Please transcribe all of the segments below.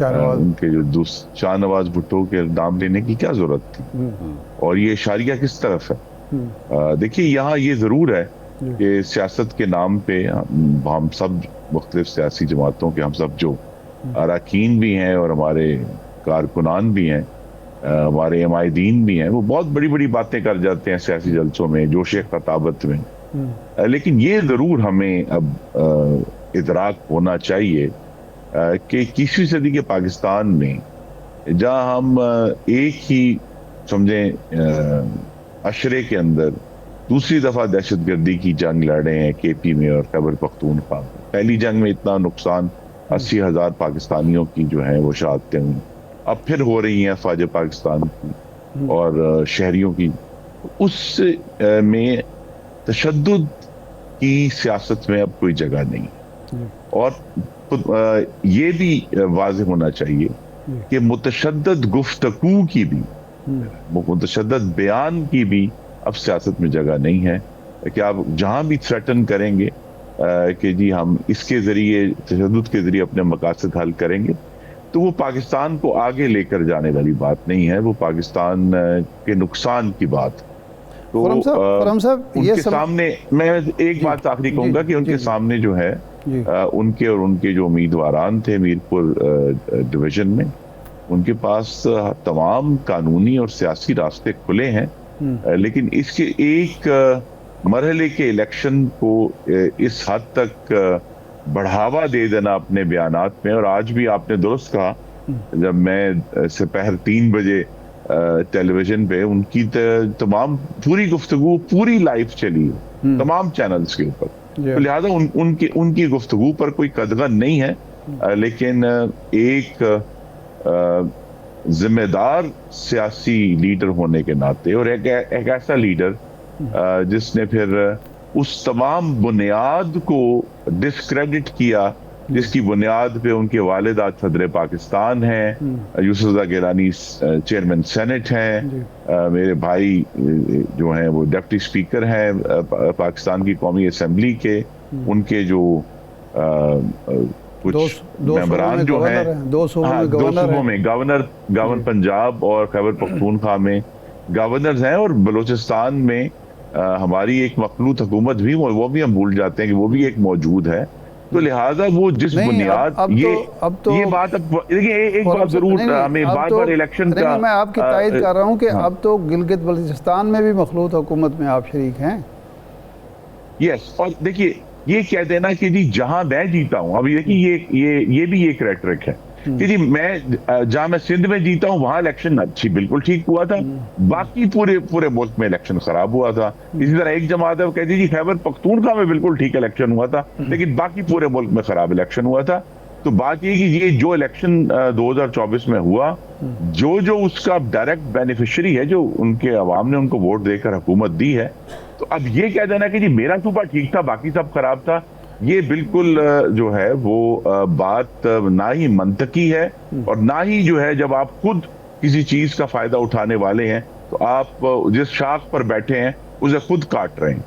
ان کے جو شاہ نواز بھٹو کے نام لینے کی کیا ضرورت تھی, اور یہ اشاریہ کس طرف ہے؟ دیکھیے یہاں یہ ضرور ہے کہ سیاست کے نام پہ ہم سب مختلف سیاسی جماعتوں کے ہم سب جو اراکین بھی ہیں اور ہمارے کارکنان بھی ہیں, ہمارے عمائدین بھی ہیں, وہ بہت بڑی بڑی باتیں کر جاتے ہیں سیاسی جلسوں میں, جوش خطابت میں. لیکن یہ ضرور ہمیں اب ادراک ہونا چاہیے کہ 21ویں صدی کے پاکستان میں جہاں ہم ایک ہی سمجھیں عشرے کے اندر دوسری دفعہ دہشت گردی کی جنگ لڑ رہے ہیں کے پی میں اور خیبر پختونخوا میں. پہلی جنگ میں اتنا نقصان 80,000 پاکستانیوں کی جو ہیں وہ شہادتیں ہوئی, اب پھر ہو رہی ہیں فوج پاکستان کی اور شہریوں کی. اس میں تشدد کی سیاست میں اب کوئی جگہ نہیں, اور یہ بھی واضح ہونا چاہیے کہ متشدد گفتگو کی بھی, متشدد بیان کی بھی اب سیاست میں جگہ نہیں ہے. کہ آپ جہاں بھی تھریٹن کریں گے کہ جی ہم اس کے ذریعے, تشدد کے ذریعے اپنے مقاصد حل کریں گے, تو وہ پاکستان کو آگے لے کر جانے والی بات نہیں ہے, وہ پاکستان کے نقصان کی بات. تو ان کے سامنے میں ایک بات آخری کہوں گا کہ ان کے سامنے جو ہے ان کے اور ان کے جو امیدواران تھے میرپور ڈویژن میں, ان کے پاس تمام قانونی اور سیاسی راستے کھلے ہیں, لیکن اس کے ایک مرحلے کے الیکشن کو اس حد تک بڑھاوا دے دینا اپنے بیانات میں. اور آج بھی آپ نے درست کہا, جب میں سپہر 3 بجے ٹیلی ویژن پہ ان کی تمام پوری گفتگو پوری لائیو چلی تمام چینلز کے اوپر, تو لہذا ان کی گفتگو پر کوئی قدغن نہیں ہے. لیکن ایک ذمہ دار سیاسی لیڈر ہونے کے ناطے, اور ایک ایسا لیڈر جس نے پھر اس تمام بنیاد کو ڈسکریڈٹ کیا جس کی بنیاد پہ ان کے والدہ صدر پاکستان ہیں, یوسف رضا گیلانی چیئرمین سینٹ ہیں, میرے بھائی جو ہیں وہ ڈپٹی اسپیکر ہیں پاکستان کی قومی اسمبلی کے, ان کے جو کچھ ممبران جو ہیں دو صوبوں میں گورنر پنجاب اور خیبر پختونخوا میں گورنرز ہیں, اور بلوچستان میں ہماری ایک مخلوط حکومت بھی, وہ بھی ہم بھول جاتے ہیں کہ وہ بھی ایک موجود ہے. تو لہٰذا وہ جس بنیاد یہ بات دیکھیے ایک بات ضرور ہمیں بار بار الیکشن کا میں آپ کی تائید کر رہا ہوں کہ اب تو گلگت بلتستان میں بھی مخلوط حکومت میں آپ شریک ہیں. یس, اور دیکھیے یہ کہہ دینا کہ جی جہاں میں جیتا ہوں, اب دیکھیے یہ بھی ایک ریٹرک ہے کہ جی میں جہاں میں سندھ میں جیتا ہوں وہاں الیکشن اچھی بالکل ٹھیک ہوا تھا, باقی پورے ملک میں الیکشن خراب ہوا تھا. اسی طرح ایک جماعت ہے وہ کہتی جی خیبر پختونخوا میں بالکل ٹھیک الیکشن ہوا تھا, لیکن باقی پورے ملک میں خراب الیکشن ہوا تھا. تو بات یہ کہ یہ جو الیکشن 2024 میں ہوا, جو اس کا ڈائریکٹ بینیفیشری ہے, جو ان کے عوام نے ان کو ووٹ دے کر حکومت دی ہے, تو اب یہ کہہ دینا کہ جی میرا صوبہ ٹھیک تھا باقی سب خراب تھا, یہ بالکل جو ہے وہ بات نہ ہی منطقی ہے, اور نہ ہی جو ہے جب آپ خود کسی چیز کا فائدہ اٹھانے والے ہیں تو آپ جس شاخ پر بیٹھے ہیں اسے خود کاٹ رہے ہیں.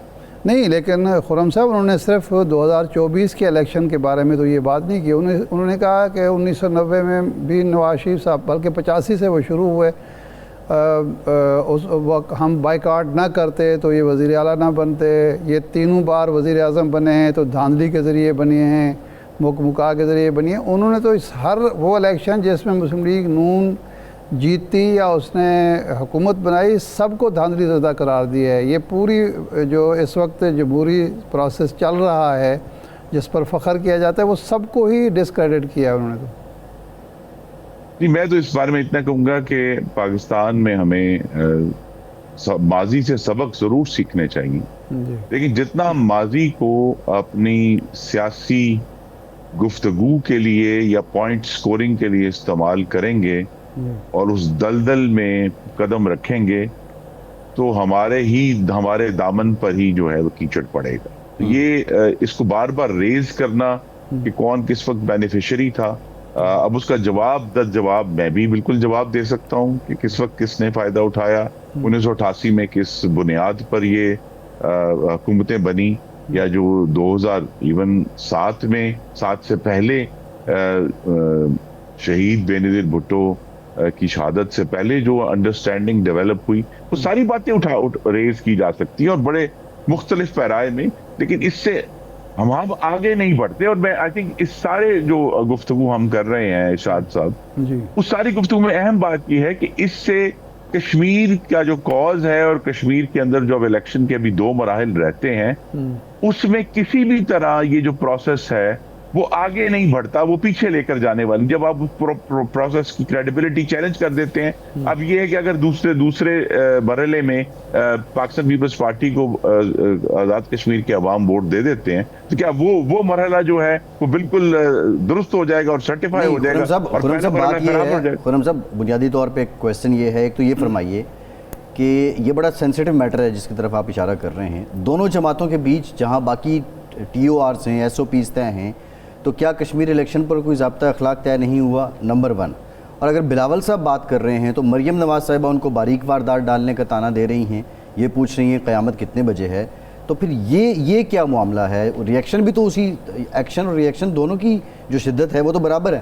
نہیں, لیکن خرم صاحب انہوں نے صرف 2024 کے الیکشن کے بارے میں تو یہ بات نہیں کی. انہوں نے کہا کہ 1990 میں بھی نواز شریف صاحب, بلکہ 85 سے وہ شروع ہوئے, اس وقت ہم بائیکاٹ نہ کرتے تو یہ وزیر اعلیٰ نہ بنتے. یہ تینوں بار وزیر اعظم بنے ہیں تو دھاندلی کے ذریعے بنے ہیں, مکا کے ذریعے بنی ہیں. انہوں نے تو ہر وہ الیکشن جس میں مسلم لیگ نون جیتی یا اس نے حکومت بنائی, سب کو دھاندلی زدہ قرار دیا ہے. یہ پوری جو اس وقت جمہوری پروسیس چل رہا ہے جس پر فخر کیا جاتا ہے, وہ سب کو ہی ڈسکریڈٹ کیا ہے انہوں نے. تو جی میں تو اس بارے میں اتنا کہوں گا کہ پاکستان میں ہمیں ماضی سے سبق ضرور سیکھنے چاہیے, لیکن جتنا ہم ماضی کو اپنی سیاسی گفتگو کے لیے یا پوائنٹ سکورنگ کے لیے استعمال کریں گے اور اس دلدل میں قدم رکھیں گے, تو ہمارے دامن پر ہی جو ہے وہ کیچڑ پڑے گا. یہ اس کو بار بار ریز کرنا کہ کون کس وقت بینیفیشری تھا, اب اس کا جواب میں بھی بالکل جواب دے سکتا ہوں کہ کس وقت کس نے فائدہ اٹھایا, 1988 میں کس بنیاد پر یہ حکومتیں بنی, یا جو 2007 میں 7 سے پہلے شہید بینظیر بھٹو کی شہادت سے پہلے جو انڈرسٹینڈنگ ڈیولپ ہوئی وہ ساری باتیں ریز کی جا سکتی ہیں اور بڑے مختلف پیرائے میں، لیکن اس سے ہم آگے نہیں بڑھتے. اور میں آئی تھنک اس سارے جو گفتگو ہم کر رہے ہیں ارشاد صاحب، اس ساری گفتگو میں اہم بات یہ ہے کہ اس سے کشمیر کا جو کاز ہے اور کشمیر کے اندر جو اب الیکشن کے ابھی 2 مراحل رہتے ہیں اس میں کسی بھی طرح یہ جو پروسیس ہے وہ آگے نہیں بڑھتا، وہ پیچھے لے کر جانے والی. جب آپ پروسیس کی کریڈیبلٹی چیلنج کر دیتے ہیں، اب یہ ہے کہ اگر دوسرے مرحلے میں پاکستان پیپلز پارٹی کو آزاد کشمیر کے عوام ووٹ دے دیتے ہیں تو کیا وہ مرحلہ جو ہے وہ بالکل درست ہو جائے گا اور سرٹیفائی ہو جائے گا؟ خرم صاحب بنیادی طور پہ ایک کویسچن یہ ہے، ایک تو یہ فرمائیے کہ یہ بڑا سینسیٹیو میٹر ہے جس کی طرف آپ اشارہ کر رہے ہیں، دونوں جماعتوں کے بیچ جہاں باقی ٹی او آرز ہیں، ایس او پیز طے ہیں، تو کیا کشمیر الیکشن پر کوئی ضابطہ اخلاق طے نہیں ہوا؟ نمبر 1. اور اگر بلاول صاحب بات کر رہے ہیں تو مریم نواز صاحبہ ان کو باریک واردات ڈالنے کا تانا دے رہی ہیں، یہ پوچھ رہی ہیں قیامت کتنے بجے ہے، تو پھر یہ کیا معاملہ ہے؟ ریئیکشن بھی تو اسی، ایکشن اور ریئیکشن دونوں کی جو شدت ہے وہ تو برابر ہے.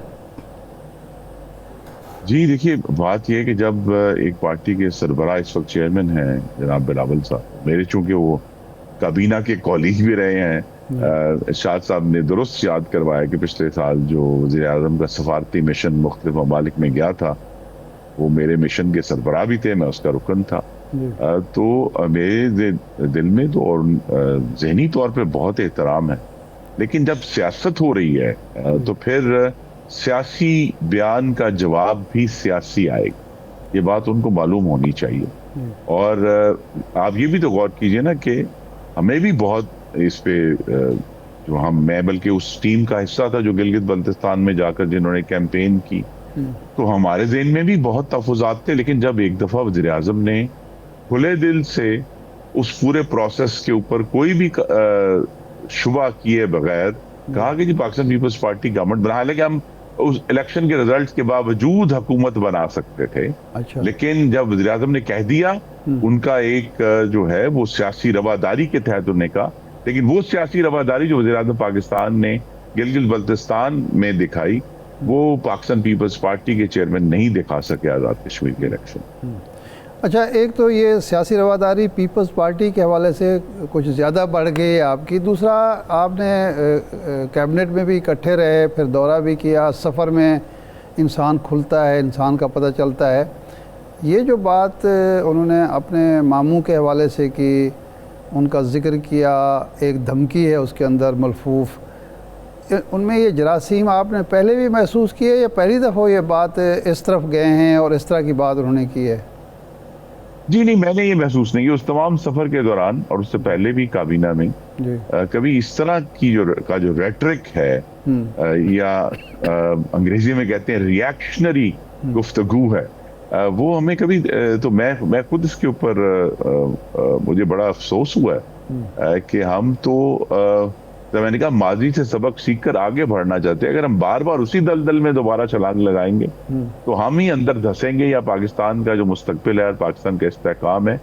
جی دیکھیے، بات یہ ہے کہ جب ایک پارٹی کے سربراہ اس وقت چیئرمین ہیں جناب بلاول صاحب، میرے چونکہ وہ کابینہ کے کولیگ بھی رہے ہیں، ارشاد صاحب نے درست یاد کروایا کہ پچھلے سال جو وزیر اعظم کا سفارتی مشن مختلف ممالک میں گیا تھا وہ میرے مشن کے سربراہ بھی تھے، میں اس کا رکن تھا. تو میرے دل میں تو اور ذہنی طور پہ بہت احترام ہے، لیکن جب سیاست ہو رہی ہے تو پھر سیاسی بیان کا جواب بھی سیاسی آئے گا، یہ بات ان کو معلوم ہونی چاہیے. اور آپ یہ بھی تو غور کیجئے نا کہ ہمیں بھی بہت اس پہ جو میں بلکہ اس ٹیم کا حصہ تھا جو گلگت بلتستان میں جا کر جنہوں نے کیمپین کی، تو ہمارے ذہن میں بھی بہت تحفظات تھے، لیکن جب ایک دفعہ وزیر اعظم نے کھلے دل سے اس پورے پروسیس کے اوپر کوئی بھی شبہ کیے بغیر کہا کہ جی پاکستان پیپلز پارٹی گورنمنٹ بنا، حالانکہ ہم اس الیکشن کے ریزلٹس کے باوجود حکومت بنا سکتے تھے، لیکن جب وزیر اعظم نے کہہ دیا، ان کا ایک جو ہے وہ سیاسی رواداری کے تحت انہوں نے کہا، لیکن وہ سیاسی رواداری جو وزیر اعظم پاکستان نے گلگت بلتستان میں دکھائی وہ پاکستان پیپلز پارٹی کے چیئرمین نہیں دکھا سکے آزاد کشمیر کے الیکشن. اچھا، ایک تو یہ سیاسی رواداری پیپلز پارٹی کے حوالے سے کچھ زیادہ بڑھ گئی آپ کی، دوسرا آپ نے کیبنٹ میں بھی اکٹھے رہے، پھر دورہ بھی کیا، سفر میں انسان کھلتا ہے، انسان کا پتہ چلتا ہے. یہ جو بات انہوں نے اپنے ماموں کے حوالے سے کی، ان کا ذکر کیا، ایک دھمکی ہے اس کے اندر ملفوف، ان میں یہ جراثیم آپ نے پہلے بھی محسوس کیے یا پہلی دفعہ یہ بات اس طرف گئے ہیں اور اس طرح کی بات انہوں نے کی ہے؟ جی نہیں، میں نے یہ محسوس نہیں کیا اس تمام سفر کے دوران اور اس سے پہلے بھی کابینہ میں کبھی اس طرح کی جو ریٹرک ہے یا انگریزی میں کہتے ہیں ریاکشنری گفتگو ہے، وہ ہمیں کبھی تو میں خود اس کے اوپر مجھے بڑا افسوس ہوا ہے کہ ہم تو میں نے کہا ماضی سے سبق سیکھ کر آگے بڑھنا چاہتے ہیں. اگر ہم بار بار اسی دلدل میں دوبارہ چھلانگ لگائیں گے تو ہم ہی اندر دھسیں گے، یا پاکستان کا جو مستقبل ہے اور پاکستان کا استحکام ہے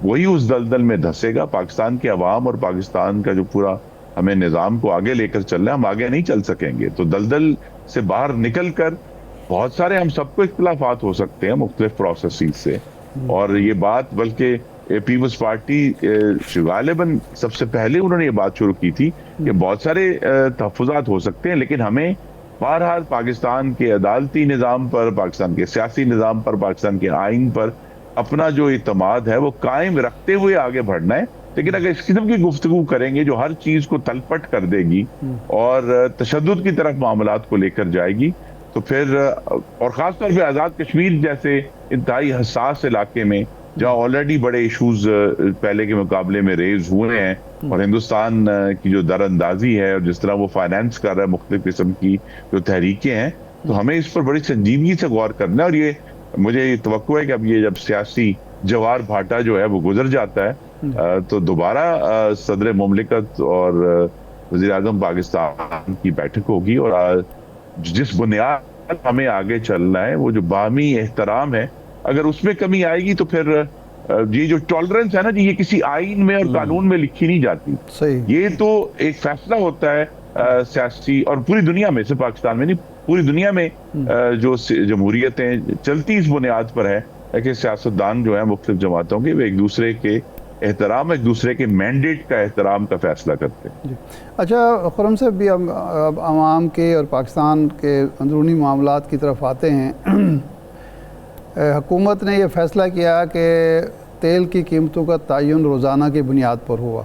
وہی اس دلدل میں دھسے گا. پاکستان کے عوام اور پاکستان کا جو پورا ہمیں نظام کو آگے لے کر چلنا ہے، ہم آگے نہیں چل سکیں گے. تو دلدل سے باہر نکل کر بہت سارے ہم سب کو اختلافات ہو سکتے ہیں مختلف پروسیسز سے، اور یہ بات بلکہ پیپلز پارٹی غالباً سب سے پہلے انہوں نے یہ بات شروع کی تھی کہ بہت سارے تحفظات ہو سکتے ہیں، لیکن ہمیں بہرحال پاکستان کے عدالتی نظام پر، پاکستان کے سیاسی نظام پر، پاکستان کے آئین پر اپنا جو اعتماد ہے وہ قائم رکھتے ہوئے آگے بڑھنا ہے. لیکن اگر اس قسم کی گفتگو کریں گے جو ہر چیز کو تلپٹ کر دے گی اور تشدد کی طرف معاملات کو لے کر جائے گی، تو پھر اور خاص طور پہ آزاد کشمیر جیسے انتہائی حساس علاقے میں جہاں آلریڈی بڑے ایشوز پہلے کے مقابلے میں ریز ہوئے ہیں، اور ہندوستان کی جو در اندازی ہے اور جس طرح وہ فائنانس کر رہا ہے مختلف قسم کی جو تحریکیں ہیں، تو ہمیں اس پر بڑی سنجیدگی سے غور کرنا ہے. اور یہ مجھے یہ توقع ہے کہ اب یہ جب سیاسی جوار بھاٹا جو ہے وہ گزر جاتا ہے تو دوبارہ صدر مملکت اور وزیر اعظم پاکستان کی بیٹھک ہوگی، اور جس بنیاد ہمیں آگے چلنا ہے وہ جو باہمی احترام ہے، اگر اس میں کمی آئے گی تو پھر یہ جو ٹالرنس ہے نا جی، یہ کسی آئین میں اور قانون میں لکھی نہیں جاتی. یہ تو ایک فیصلہ ہوتا ہے سیاسی، اور پوری دنیا میں، صرف پاکستان میں نہیں، پوری دنیا میں جو جمہوریتیں چلتی اس بنیاد پر ہے کہ سیاستدان جو ہیں مختلف جماعتوں کے وہ ایک دوسرے کے احترام، ایک دوسرے کے مینڈیٹ کا احترام کا فیصلہ کرتے ہیں. جی اچھا خرم صاحب، بھی اب عوام کے اور پاکستان کے اندرونی معاملات کی طرف آتے ہیں. حکومت نے یہ فیصلہ کیا کہ تیل کی قیمتوں کا تعین روزانہ کی بنیاد پر ہوا.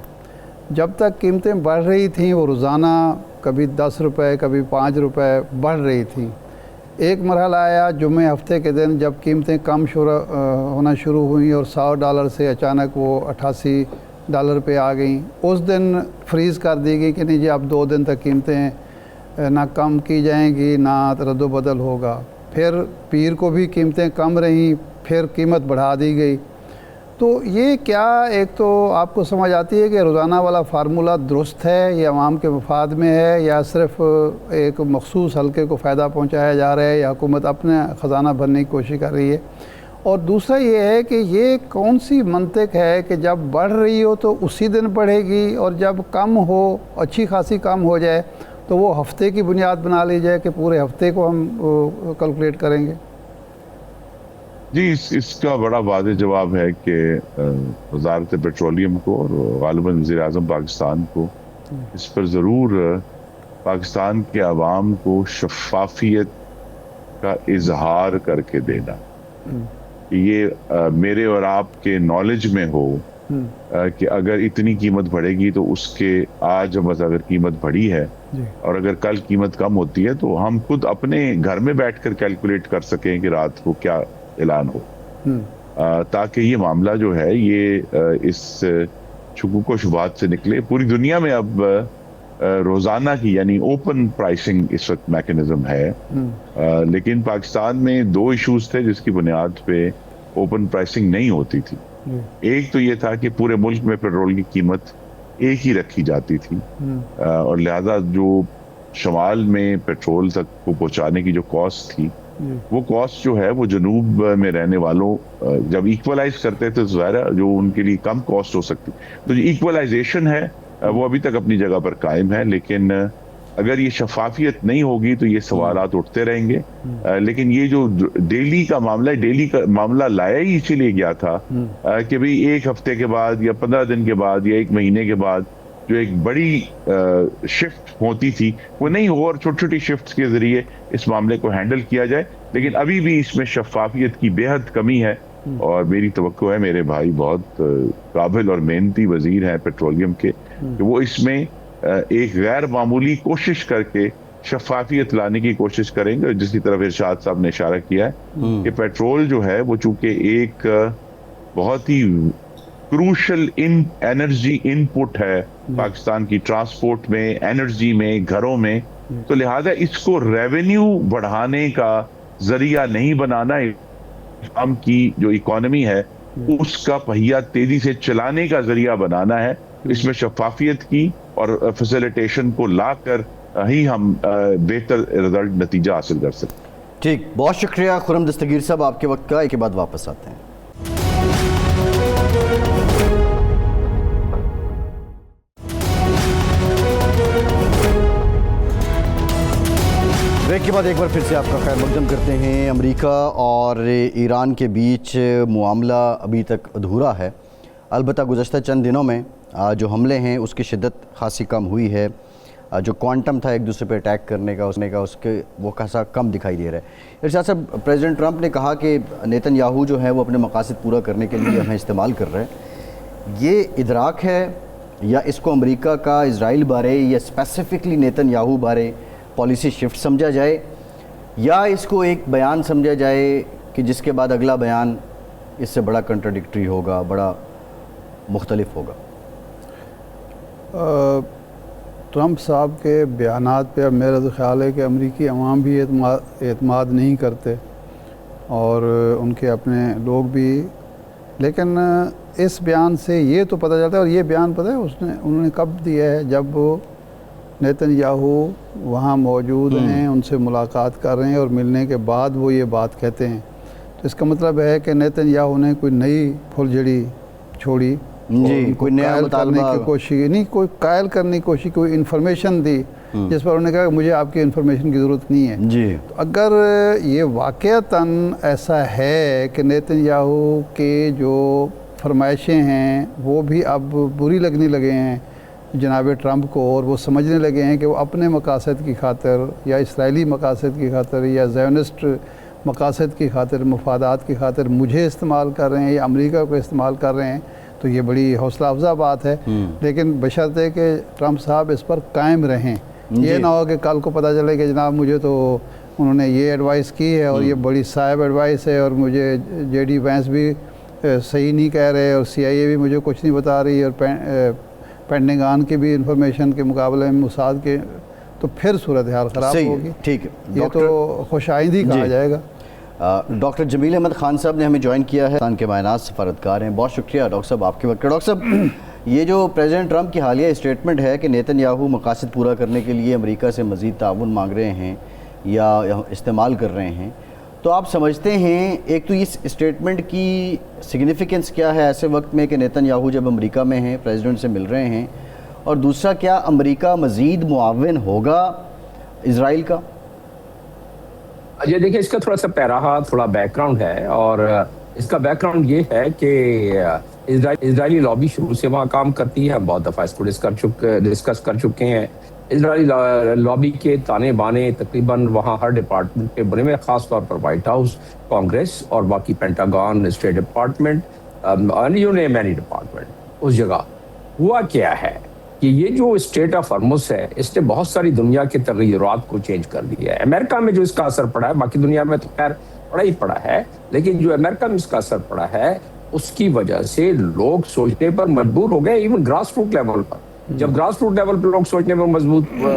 جب تک قیمتیں بڑھ رہی تھیں وہ روزانہ کبھی 10 روپے کبھی 5 روپے بڑھ رہی تھیں. ایک مرحلہ آیا جمعہ ہفتے کے دن جب قیمتیں کم ہونا شروع ہوئیں اور $100 سے اچانک وہ $88 پہ آ گئیں. اس دن فریز کر دی گئی کہ نہیں جی اب 2 دن تک قیمتیں نہ کم کی جائیں گی نہ رد و بدل ہوگا. پھر پیر کو بھی قیمتیں کم رہیں، پھر قیمت بڑھا دی گئی. تو یہ کیا ایک تو آپ کو سمجھ آتی ہے کہ روزانہ والا فارمولہ درست ہے، یہ عوام کے مفاد میں ہے، یا صرف ایک مخصوص حلقے کو فائدہ پہنچایا جا رہا ہے، یا حکومت اپنے خزانہ بھرنے کی کوشش کر رہی ہے؟ اور دوسرا یہ ہے کہ یہ کون سی منطق ہے کہ جب بڑھ رہی ہو تو اسی دن بڑھے گی، اور جب کم ہو اچھی خاصی کم ہو جائے تو وہ ہفتے کی بنیاد بنا لی جائے کہ پورے ہفتے کو ہم کیلکولیٹ کریں گے؟ جی اس کا بڑا واضح جواب ہے کہ وزارت پیٹرولیم کو اور غالباً وزیر اعظم پاکستان کو اس پر ضرور پاکستان کے عوام کو شفافیت کا اظہار کر کے دینا، کہ یہ میرے اور آپ کے نالج میں ہو کہ اگر اتنی قیمت بڑھے گی تو اس کے آج بس اگر قیمت بڑھی ہے اور اگر کل قیمت کم ہوتی ہے تو ہم خود اپنے گھر میں بیٹھ کر کیلکولیٹ کر سکیں کہ رات کو کیا اعلان ہو، تاکہ یہ معاملہ جو ہے یہ اس شکوک و شبہات سے نکلے. پوری دنیا میں اب روزانہ کی یعنی اوپن پرائسنگ اس وقت میکنزم ہے، لیکن پاکستان میں 2 ایشوز تھے جس کی بنیاد پہ اوپن پرائسنگ نہیں ہوتی تھی. ایک تو یہ تھا کہ پورے ملک میں پیٹرول کی قیمت ایک ہی رکھی جاتی تھی، اور لہذا جو شمال میں پیٹرول تک کو پہنچانے کی جو کاسٹ تھی وہ کاسٹ جو ہے وہ جنوب میں رہنے والوں جب ایکولائز کرتے تھے تو ظاہر ہے جو ان کے لیے کم کاسٹ ہو سکتی. تو جو ایکولائزیشن ہے وہ ابھی تک اپنی جگہ پر قائم ہے، لیکن اگر یہ شفافیت نہیں ہوگی تو یہ سوالات اٹھتے رہیں گے. لیکن یہ جو ڈیلی کا معاملہ ہے، ڈیلی کا معاملہ لایا ہی اسی لیے گیا تھا کہ بھئی ایک ہفتے کے بعد یا 15 دن کے بعد یا 1 مہینے کے بعد جو ایک بڑی شفٹ ہوتی تھی وہ نہیں ہو، اور چھوٹی چھوٹی شفٹس کے ذریعے اس معاملے کو ہینڈل کیا جائے. لیکن ابھی بھی اس میں شفافیت کی بے حد کمی ہے، اور میری توقع ہے میرے بھائی بہت قابل اور محنتی وزیر ہیں پیٹرولیم کے کہ وہ اس میں ایک غیر معمولی کوشش کر کے شفافیت لانے کی کوشش کریں گے. جس کی طرف ارشاد صاحب نے اشارہ کیا ہے کہ پیٹرول جو ہے وہ چونکہ ایک بہت ہی کروشل انرجی ان پٹ ہے پاکستان کی ٹرانسپورٹ میں، انرجی میں، گھروں میں، تو لہذا اس کو ریونیو بڑھانے کا ذریعہ نہیں بنانا، ہم کی جو اکانومی ہے اس کا پہیہ تیزی سے چلانے کا ذریعہ بنانا ہے. اس میں شفافیت کی اور فیسیلیٹیشن کو لا کر ہی ہم بہتر رزلٹ نتیجہ حاصل کر سکتے ہیں. ٹھیک، بہت شکریہ خرم دستگیر صاحب آپ کے وقت کا. ایک کے بعد واپس آتے ہیں. بریک کے بعد ایک بار پھر سے آپ کا خیر مقدم کرتے ہیں. امریکہ اور ایران کے بیچ معاملہ ابھی تک ادھورا ہے. البتہ گزشتہ چند دنوں میں جو حملے ہیں اس کی شدت خاصی کم ہوئی ہے. جو کوانٹم تھا ایک دوسرے پہ اٹیک کرنے کا اس کے وہ خاصا کم دکھائی دے رہا ہے. ارشاد صاحب، پریزیڈنٹ ٹرمپ نے کہا کہ نیتن یاہو جو ہے وہ اپنے مقاصد پورا کرنے کے لیے ہمیں استعمال کر رہے ہیں. یہ ادراک ہے یا اس کو امریکہ کا اسرائیل بارے یا اسپیسیفکلی نیتن یاہو بارے پالیسی شفٹ سمجھا جائے، یا اس کو ایک بیان سمجھا جائے کہ جس کے بعد اگلا بیان اس سے بڑا کنٹراڈکٹری ہوگا، بڑا مختلف ہوگا؟ ٹرمپ صاحب کے بیانات پہ اب میرا تو خیال ہے کہ امریکی عوام بھی اعتماد نہیں کرتے اور ان کے اپنے لوگ بھی. لیکن اس بیان سے یہ تو پتہ چلتا ہے، اور یہ بیان پتہ ہے انہوں نے کب دیا ہے؟ جب نیتن یاہو وہاں موجود ہیں، ان سے ملاقات کر رہے ہیں، اور ملنے کے بعد وہ یہ بات کہتے ہیں. تو اس کا مطلب ہے کہ نیتن یاہو نے کوئی نئی پھل جڑی چھوڑی جی کوئی نیا قائل کرنے مطالبہ کی کوشش نہیں، کوئی قائل کرنے کی کوشش، کوئی انفارمیشن دی جس پر انہوں نے کہا کہ مجھے آپ کی انفارمیشن کی ضرورت نہیں ہے. جی تو اگر یہ واقعتاً ایسا ہے کہ نیتن یاہو کے جو فرمائشیں ہیں وہ بھی اب بری لگنے لگے ہیں جناب ٹرمپ کو، اور وہ سمجھنے لگے ہیں کہ وہ اپنے مقاصد کی خاطر یا اسرائیلی مقاصد کی خاطر یا زیونسٹ مقاصد کی خاطر، مفادات کی خاطر مجھے استعمال کر رہے ہیں یا امریکہ کو استعمال کر رہے ہیں، تو یہ بڑی حوصلہ افزا بات ہے. لیکن بشرطے کہ ٹرمپ صاحب اس پر قائم رہیں. یہ نہ ہو کہ کل کو پتہ چلے کہ جناب مجھے تو انہوں نے یہ ایڈوائس کی ہے اور یہ بڑی صاحب ایڈوائس ہے، اور مجھے جے ڈی وینس بھی صحیح نہیں کہہ رہے، اور سی آئی اے بھی مجھے کچھ نہیں بتا رہی، اور پینٹاگان کی بھی انفارمیشن کے مقابلے میں موساد کے، تو پھر صورتحال خراب ہوگی. ٹھیک ہے، یہ تو خوش آئندی کہا جائے گا. ڈاکٹر جمیل احمد خان صاحب نے ہمیں جوائن کیا ہے، پاکستان کے معنات سفارتکار ہیں. بہت شکریہ ڈاکٹر صاحب آپ کے وقت کا. ڈاکٹر صاحب یہ جو پریزیڈنٹ ٹرمپ کی حالیہ اسٹیٹمنٹ ہے کہ نیتن یاہو مقاصد پورا کرنے کے لیے امریکہ سے مزید تعاون مانگ رہے ہیں یا استعمال کر رہے ہیں، تو آپ سمجھتے ہیں ایک تو اس اسٹیٹمنٹ کی سگنیفیکنس کیا ہے ایسے وقت میں کہ نیتن یاہو جب امریکہ میں ہیں، پریزیڈنٹ سے مل رہے ہیں، اور دوسرا کیا امریکہ مزید معاون ہوگا اسرائیل کا؟ یہ دیکھیں اس کا تھوڑا سا پیراہا تھوڑا بیک گراؤنڈ ہے، اور اس کا بیک گراؤنڈ یہ ہے کہ اسرائیلی لابی شروع سے وہاں کام کرتی ہے. ہم بہت دفعہ اس کو ڈسکس کر چکے ہیں. اسرائیلی لابی کے تانے بانے تقریباً وہاں ہر ڈپارٹمنٹ پہ بنے ہوئے، خاص طور پر وائٹ ہاؤس، کانگریس اور باقی Pentagon, State Department, many department. اس جگہ ہوا کیا ہے کہ یہ جو اسٹیٹ آف ہرمز ہے اس نے بہت ساری دنیا کے تغیرات کو چینج کر دیا ہے. امریکہ میں جو اس کا اثر پڑا ہے، باقی دنیا میں تو خیر پڑا ہی پڑا ہے، لیکن جو امریکہ میں اس کا اثر پڑا ہے اس کی وجہ سے لوگ سوچنے پر مجبور ہو گئے. ایون گراس روٹ لیول پر، جب گراس روٹ لیول پر لوگ سوچنے پر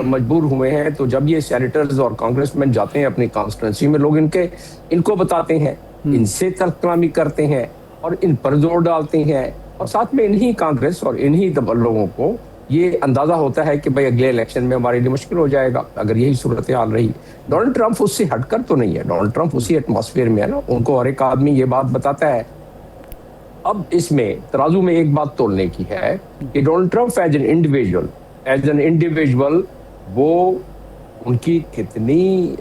مجبور ہوئے ہیں، تو جب یہ سینیٹرز اور کانگریس مین جاتے ہیں اپنی کانسٹیٹوئنسی میں، لوگ ان کو بتاتے ہیں، ان سے تلخ کلامی کرتے ہیں اور ان پر زور ڈالتے ہیں، اور ساتھ میں انہی کانگریس اور انہی لوگوں کو یہ اندازہ ہوتا ہے کہ بھئی اگلے الیکشن میں ہمارے لیے مشکل ہو جائے گا اگر یہی صورتحال رہی. ڈونلڈ ٹرمپ اس سے ہٹ کر تو نہیں ہے، ڈونلڈ ٹرمپ اسی ایٹماسفیئر میں ہے نا، ان کو ہر ایک آدمی یہ بات بتاتا ہے. اب اس میں ترازو میں ایک بات تولنے کی ہے کہ Donald Trump as an individual وہ ان کی کتنی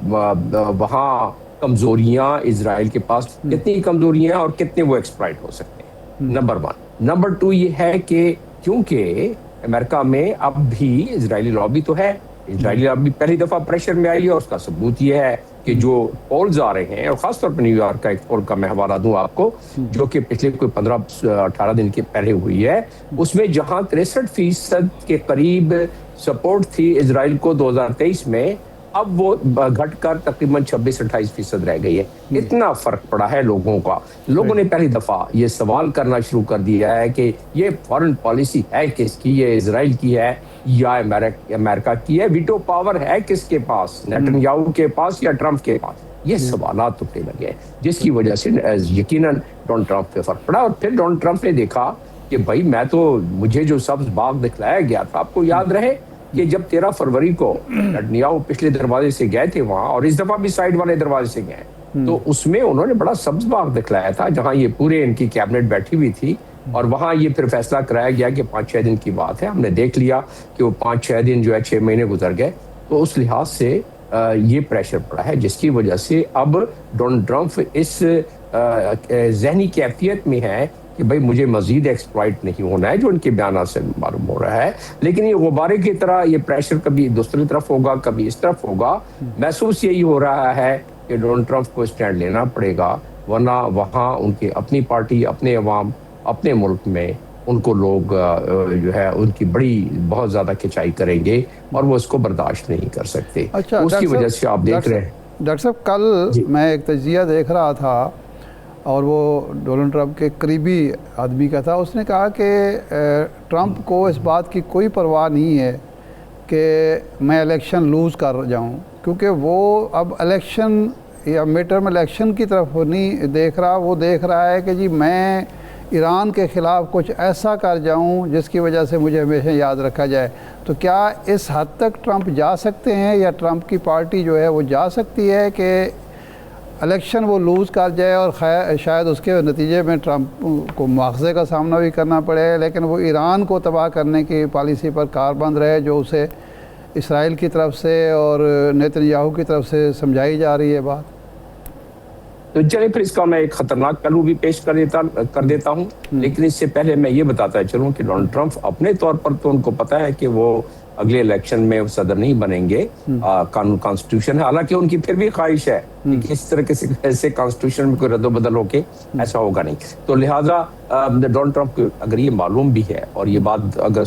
وہاں کمزوریاں اسرائیل کے پاس کتنی کمزوریاں اور کتنے وہ ایکسپلائٹ ہو سکتے ہیں. نمبر 1. نمبر 2 یہ ہے کہ کیونکہ امریکہ میں اب بھی اسرائیلی لابی تو ہے، اسرائیلی لابی پہلی دفعہ پریشر میں آئی ہے، اور اس کا ثبوت یہ ہے کہ جو پولز آ رہے ہیں، اور خاص طور پر نیو یارک کا ایک پول کا میں حوالہ دوں آپ کو، جو کہ پچھلے کوئی 15-18 دن کے پہلے ہوئی ہے، اس میں جہاں 63% کے قریب سپورٹ تھی اسرائیل کو 2023 میں، اب وہ گھٹ کر تقریباً 26-28% رہ گئی ہے. اتنا فرق پڑا ہے لوگوں کا. لوگوں نے پہلی دفعہ یہ سوال کرنا شروع کر دیا ہے کہ یہ فارن پالیسی ہے کس کی، یہ اسرائیل کی ہے یا امریکہ کی ہے، ویٹو پاور ہے کس کے پاس، نیتن یاہو کے پاس یا ٹرمپ کے پاس. یہ سوالات اٹھنے لگے ہیں، جس کی وجہ سے یقیناً ڈونلڈ ٹرمپ پہ فرق پڑا. اور پھر ڈونلڈ ٹرمپ نے دیکھا کہ بھائی مجھے جو سبز باغ دکھلایا گیا تھا، آپ کو یاد رہے کہ جب 13 فروری کو نیتنیاہو پچھلے دروازے سے گئے تھے وہاں، اور اس دفعہ بھی سائیڈ والے دروازے سے گئے، تو اس میں انہوں نے بڑا سبز باغ دکھلایا تھا جہاں یہ پورے ان کی کیبنٹ بیٹھی ہوئی تھی، اور وہاں یہ پھر فیصلہ کرایا گیا کہ 5-6 دن کی بات ہے. ہم نے دیکھ لیا کہ وہ 5-6 دن جو ہے 6 مہینے گزر گئے. تو اس لحاظ سے یہ پریشر پڑا ہے، جس کی وجہ سے اب ڈونلڈ ٹرمپ اس ذہنی کیفیت میں ہے کہ بھئی مجھے مزید ایکسپلائٹ نہیں ہونا ہے، جو ان کے بیانات سے معلوم ہو رہا ہے. لیکن یہ غبارے کی طرح یہ پریشر کبھی دوسری طرف ہوگا، کبھی اس طرف ہوگا. محسوس یہی ہو رہا ہے کہ ڈونلڈ ٹرمپ کو اسٹینڈ لینا پڑے گا، ورنہ وہاں ان کی اپنی پارٹی، اپنے عوام، اپنے ملک میں ان کو لوگ جو ہے ان کی بہت زیادہ کھچائی کریں گے، اور وہ اس کو برداشت نہیں کر سکتے. اس کی وجہ سے آپ دیکھ رہے ہیں. ڈاکٹر صاحب کل میں ایک تجزیہ دیکھ رہا تھا، اور وہ ڈونلڈ ٹرمپ کے قریبی آدمی کا تھا. اس نے کہا کہ ٹرمپ کو اس بات کی کوئی پرواہ نہیں ہے کہ میں الیکشن لوز کر جاؤں، کیونکہ وہ اب الیکشن یا مڈ ٹرم الیکشن کی طرف نہیں دیکھ رہا. وہ دیکھ رہا ہے کہ جی میں ایران کے خلاف کچھ ایسا کر جاؤں جس کی وجہ سے مجھے ہمیشہ یاد رکھا جائے. تو کیا اس حد تک ٹرمپ جا سکتے ہیں، یا ٹرمپ کی پارٹی جو ہے وہ جا سکتی ہے کہ الیکشن وہ لوز کر جائے اور شاید اس کے نتیجے میں ٹرمپ کو مواخذے کا سامنا بھی کرنا پڑے، لیکن وہ ایران کو تباہ کرنے کی پالیسی پر کاربند رہے جو اسے اسرائیل کی طرف سے اور نیتن یاہو کی طرف سے سمجھائی جا رہی ہے بات۔ تو چلیں پھر اس کا میں ایک خطرناک پہلو بھی پیش کر دیتا ہوں، لیکن اس سے پہلے میں یہ بتاتا چلوں کہ ڈونلڈ ٹرمپ اپنے طور پر تو ان کو پتا ہے کہ وہ اگلے الیکشن میں صدر نہیں بنیں گے، قانون کانسٹیٹیوشن ہے، حالانکہ ان کی پھر بھی خواہش ہے کہ اس طرح سے کانسٹیٹیوشن میں کوئی رد و بدل ہو کے ایسا ہوگا نہیں، تو لہٰذا ڈونلڈ ٹرمپ کو اگر یہ معلوم بھی ہے اور یہ بات اگر